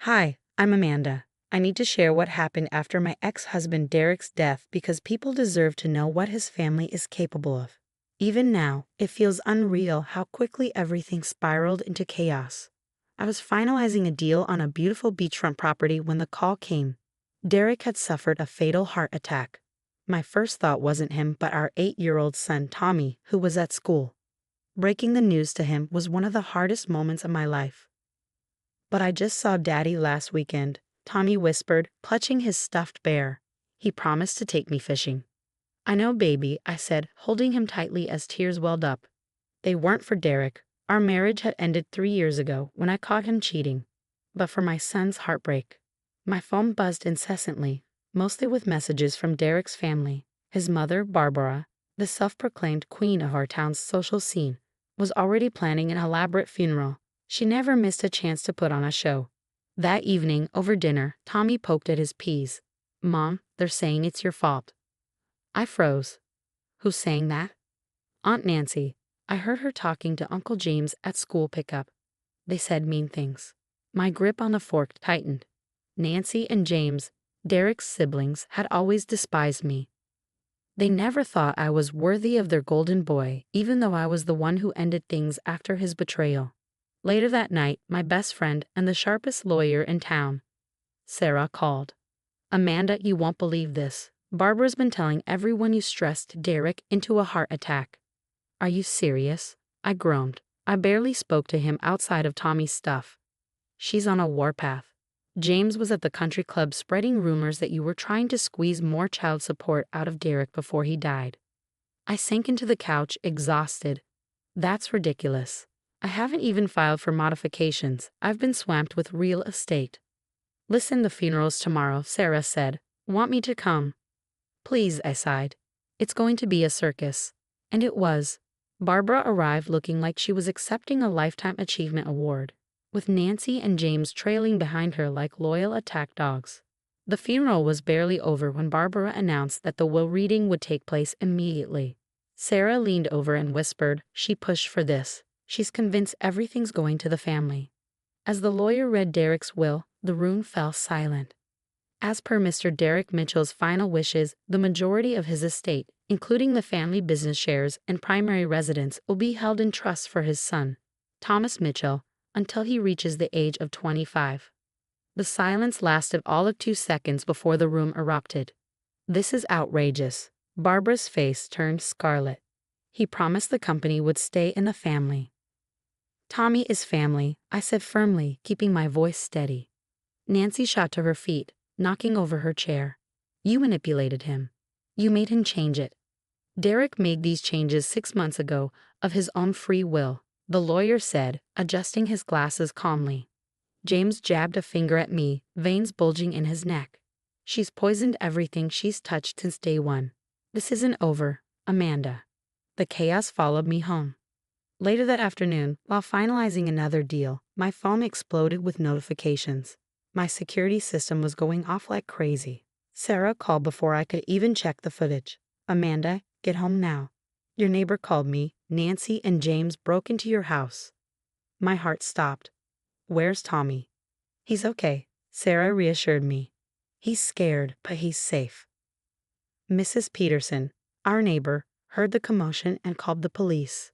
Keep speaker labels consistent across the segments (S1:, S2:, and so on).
S1: Hi, I'm Amanda. I need to share what happened after my ex-husband Derek's death because people deserve to know what his family is capable of. Even now, it feels unreal how quickly everything spiraled into chaos. I was finalizing a deal on a beautiful beachfront property when the call came. Derek had suffered a fatal heart attack. My first thought wasn't him but our 8-year-old son Tommy, who was at school. Breaking the news to him was one of the hardest moments of my life. "But I just saw Daddy last weekend," Tommy whispered, clutching his stuffed bear. "He promised to take me fishing." "I know, baby," I said, holding him tightly as tears welled up. They weren't for Derek. Our marriage had ended 3 years ago when I caught him cheating. But for my son's heartbreak. My phone buzzed incessantly, mostly with messages from Derek's family. His mother, Barbara, the self-proclaimed queen of our town's social scene, was already planning an elaborate funeral. She never missed a chance to put on a show. That evening, over dinner, Tommy poked at his peas. "Mom, they're saying it's your fault." I froze. "Who's saying that?" "Aunt Nancy. I heard her talking to Uncle James at school pickup. They said mean things." My grip on the fork tightened. Nancy and James, Derek's siblings, had always despised me. They never thought I was worthy of their golden boy, even though I was the one who ended things after his betrayal. Later that night, my best friend and the sharpest lawyer in town, Sarah, called. "Amanda, you won't believe this. Barbara's been telling everyone you stressed Derek into a heart attack." "Are you serious?" I groaned. I barely spoke to him outside of Tommy's stuff. "She's on a warpath. James was at the country club spreading rumors that you were trying to squeeze more child support out of Derek before he died." I sank into the couch, exhausted. "That's ridiculous. I haven't even filed for modifications. I've been swamped with real estate." "Listen, the funeral's tomorrow," Sarah said. "Want me to come?" "Please," I sighed. "It's going to be a circus." And it was. Barbara arrived looking like she was accepting a Lifetime Achievement Award, with Nancy and James trailing behind her like loyal attack dogs. The funeral was barely over when Barbara announced that the will reading would take place immediately. Sarah leaned over and whispered, "She pushed for this. She's convinced everything's going to the family." As the lawyer read Derek's will, the room fell silent. As per Mr. Derek Mitchell's final wishes, the majority of his estate, including the family business shares and primary residence, will be held in trust for his son, Thomas Mitchell, until he reaches the age of 25. The silence lasted all of 2 seconds before the room erupted. "This is outrageous." Barbara's face turned scarlet. "He promised the company would stay in the family." "Tommy is family," I said firmly, keeping my voice steady. Nancy shot to her feet, knocking over her chair. "You manipulated him. You made him change it." "Derek made these changes 6 months ago of his own free will," the lawyer said, adjusting his glasses calmly. James jabbed a finger at me, veins bulging in his neck. "She's poisoned everything she's touched since day one. This isn't over, Amanda." The chaos followed me home. Later that afternoon, while finalizing another deal, my phone exploded with notifications. My security system was going off like crazy. Sarah called before I could even check the footage. "Amanda, get home now. Your neighbor called me. Nancy and James broke into your house." My heart stopped. "Where's Tommy?" "He's okay," Sarah reassured me. "He's scared, but he's safe." Mrs. Peterson, our neighbor, heard the commotion and called the police.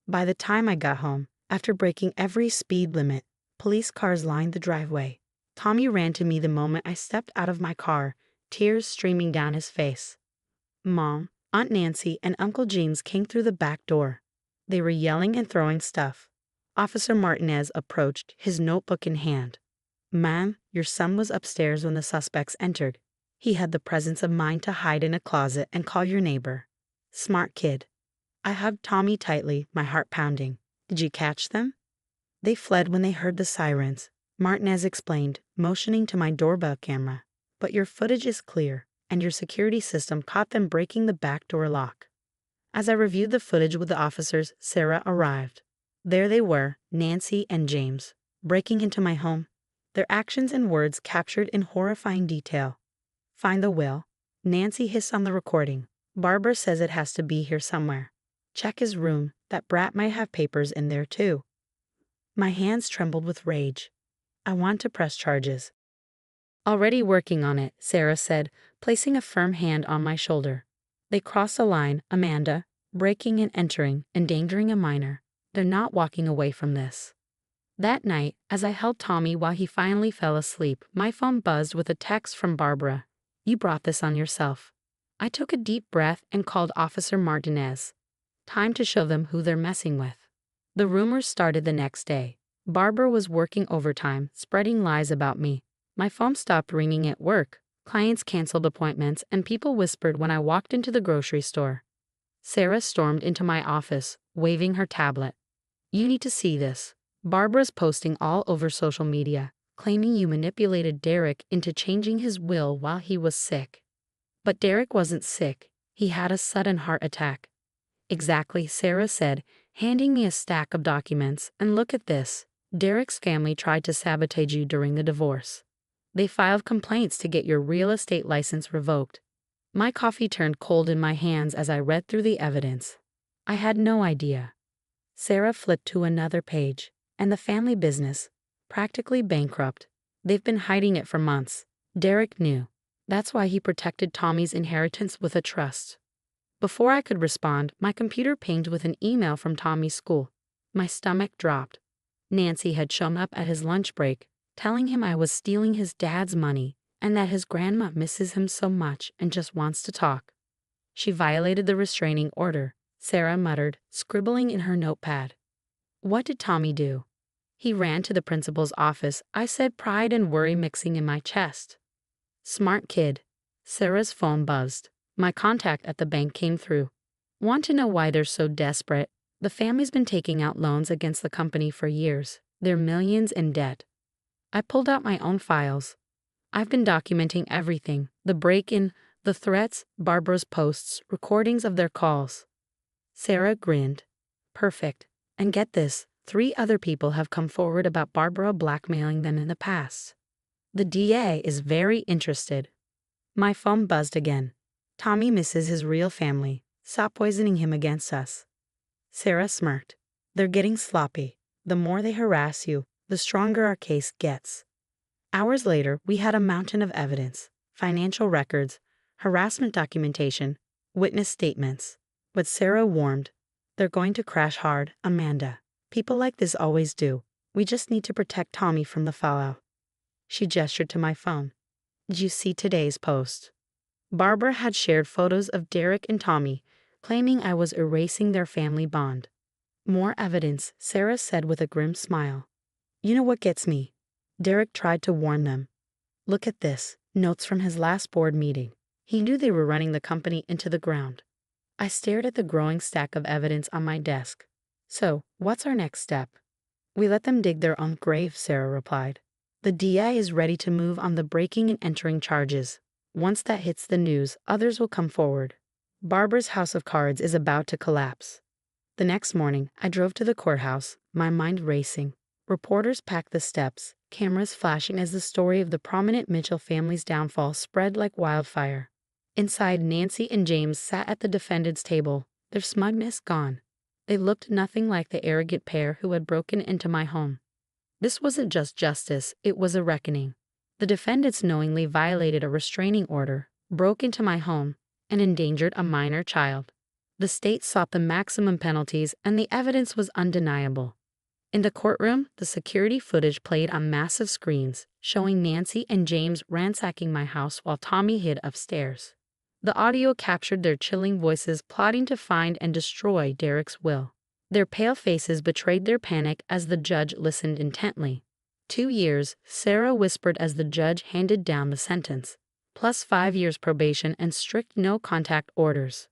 S1: By the time I got home, after breaking every speed limit, police cars lined the driveway. Tommy ran to me the moment I stepped out of my car, tears streaming down his face. Mom, Aunt Nancy, and Uncle James came through the back door. They were yelling and throwing stuff. Officer Martinez approached, his notebook in hand. "Ma'am, your son was upstairs when the suspects entered. He had the presence of mind to hide in a closet and call your neighbor. Smart kid." I hugged Tommy tightly, my heart pounding. "Did you catch them?" "They fled when they heard the sirens," Martinez explained, motioning to my doorbell camera. "But your footage is clear, and your security system caught them breaking the back door lock." As I reviewed the footage with the officers, Sarah arrived. There they were, Nancy and James, breaking into my home, their actions and words captured in horrifying detail. "Find the will." Nancy hissed on the recording. "Barbara says it has to be here somewhere. Check his room. That brat might have papers in there too." My hands trembled with rage. I want to press charges. Already working on it, Sarah said, placing a firm hand on my shoulder. They crossed a line, Amanda, breaking and entering, endangering a minor. They're not walking away from this. That night, as I held Tommy while he finally fell asleep, my phone buzzed with a text from Barbara. You brought this on yourself. I took a deep breath and called Officer Martinez. Time to show them who they're messing with. The rumors started the next day. Barbara was working overtime, spreading lies about me. My phone stopped ringing at work. Clients canceled appointments, and people whispered when I walked into the grocery store. Sarah stormed into my office, waving her tablet. You need to see this. Barbara's posting all over social media, claiming you manipulated Derek into changing his will while he was sick. But Derek wasn't sick. He had a sudden heart attack. Exactly, Sarah said, handing me a stack of documents. And look at this. Derek's family tried to sabotage you during the divorce. They filed complaints to get your real estate license revoked. My coffee turned cold in my hands as I read through the evidence. I had no idea. Sarah flipped to another page. And the family business, practically bankrupt. They've been hiding it for months. Derek knew. That's why he protected Tommy's inheritance with a trust. Before I could respond, my computer pinged with an email from Tommy's school. My stomach dropped. Nancy had shown up at his lunch break, telling him I was stealing his dad's money and that his grandma misses him so much and just wants to talk. She violated the restraining order, Sarah muttered, scribbling in her notepad. What did Tommy do? He ran to the principal's office, I said, pride and worry mixing in my chest. Smart kid. Sarah's phone buzzed. My contact at the bank came through. Want to know why they're so desperate? The family's been taking out loans against the company for years. They're millions in debt. I pulled out my own files. I've been documenting everything, the break-in, the threats, Barbara's posts, recordings of their calls. Sarah grinned. Perfect. And get this, 3 other people have come forward about Barbara blackmailing them in the past. The DA is very interested. My phone buzzed again. Tommy misses his real family. Stop poisoning him against us. Sarah smirked. They're getting sloppy. The more they harass you, the stronger our case gets. Hours later, we had a mountain of evidence, financial records, harassment documentation, witness statements. But Sarah warned, they're going to crash hard, Amanda. People like this always do. We just need to protect Tommy from the fallout. She gestured to my phone. Did you see today's post? Barbara had shared photos of Derek and Tommy, claiming I was erasing their family bond. More evidence, Sarah said with a grim smile. You know what gets me? Derek tried to warn them. Look at this, notes from his last board meeting. He knew they were running the company into the ground. I stared at the growing stack of evidence on my desk. So, what's our next step? We let them dig their own grave, Sarah replied. The DI is ready to move on the breaking and entering charges. Once that hits the news, others will come forward. Barbara's house of cards is about to collapse. The next morning, I drove to the courthouse, my mind racing. Reporters packed the steps, cameras flashing as the story of the prominent Mitchell family's downfall spread like wildfire. Inside, Nancy and James sat at the defendant's table, their smugness gone. They looked nothing like the arrogant pair who had broken into my home. This wasn't just justice, it was a reckoning. The defendants knowingly violated a restraining order, broke into my home, and endangered a minor child. The state sought the maximum penalties, and the evidence was undeniable. In the courtroom, the security footage played on massive screens, showing Nancy and James ransacking my house while Tommy hid upstairs. The audio captured their chilling voices plotting to find and destroy Derek's will. Their pale faces betrayed their panic as the judge listened intently. 2 years, Sarah whispered as the judge handed down the sentence, plus 5 years probation and strict no-contact orders.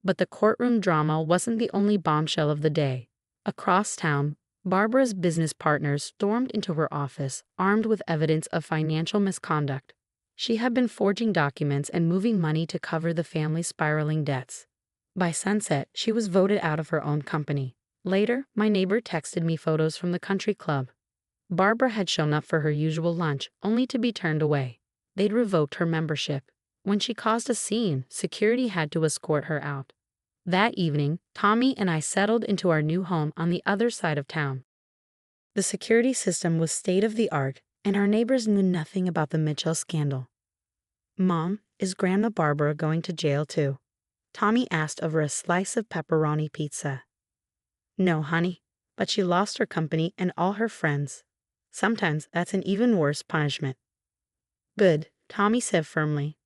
S1: But the courtroom drama wasn't the only bombshell of the day. Across town, Barbara's business partners stormed into her office, armed with evidence of financial misconduct. She had been forging documents and moving money to cover the family's spiraling debts. By sunset, she was voted out of her own company. Later, my neighbor texted me photos from the country club. Barbara had shown up for her usual lunch, only to be turned away. They'd revoked her membership. When she caused a scene, security had to escort her out. That evening, Tommy and I settled into our new home on the other side of town. The security system was state-of-the-art, And our neighbors knew nothing about the Mitchell scandal. "Mom, is Grandma Barbara going to jail too?" Tommy asked over a slice of pepperoni pizza. "No, honey, but she lost her company and all her friends. Sometimes that's an even worse punishment." "Good," Tommy said firmly.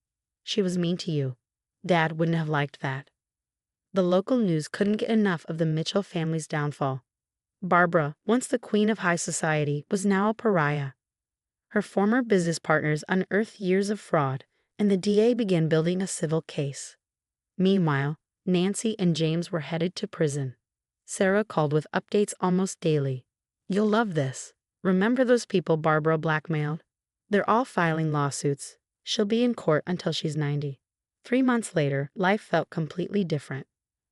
S1: "She was mean to you. Dad wouldn't have liked that." The local news couldn't get enough of the Mitchell family's downfall. Barbara, once the queen of high society, was now a pariah. Her former business partners unearthed years of fraud, and the DA began building a civil case. Meanwhile, Nancy and James were headed to prison. Sarah called with updates almost daily. "You'll love this. Remember those people Barbara blackmailed? They're all filing lawsuits. She'll be in court until she's 90. 3 months later, life felt completely different.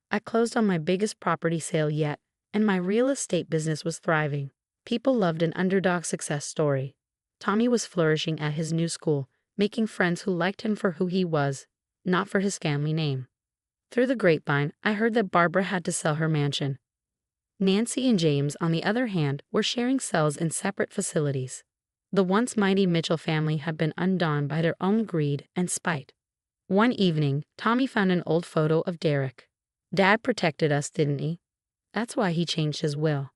S1: I closed on my biggest property sale yet, and my real estate business was thriving. People loved an underdog success story. Tommy was flourishing at his new school, making friends who liked him for who he was, not for his family name. Through the grapevine, I heard that Barbara had to sell her mansion. Nancy and James, on the other hand, were sharing cells in separate facilities. The once mighty Mitchell family had been undone by their own greed and spite. One evening, Tommy found an old photo of Derek. "Dad protected us, didn't he? That's why he changed his will."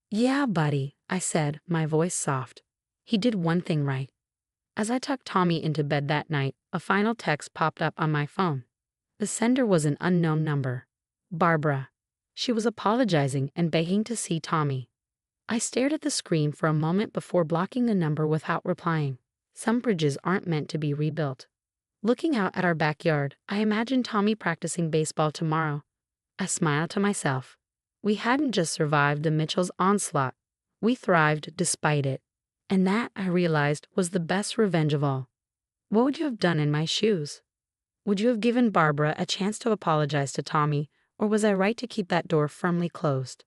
S1: "Yeah, buddy," I said, my voice soft. "He did one thing right." As I tucked Tommy into bed that night, a final text popped up on my phone. The sender was an unknown number. Barbara. She was apologizing and begging to see Tommy. I stared at the screen for a moment before blocking the number without replying. Some bridges aren't meant to be rebuilt. Looking out at our backyard, I imagined Tommy practicing baseball tomorrow. I smiled to myself. We hadn't just survived the Mitchell's onslaught. We thrived despite it. And that, I realized, was the best revenge of all. What would you have done in my shoes? Would you have given Barbara a chance to apologize to Tommy, or was I right to keep that door firmly closed?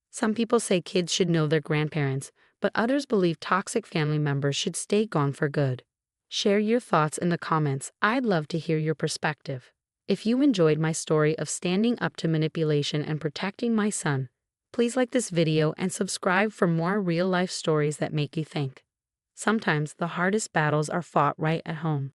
S1: Some people say kids should know their grandparents, but others believe toxic family members should stay gone for good. Share your thoughts in the comments. I'd love to hear your perspective. If you enjoyed my story of standing up to manipulation and protecting my son, please like this video and subscribe for more real-life stories that make you think. Sometimes the hardest battles are fought right at home.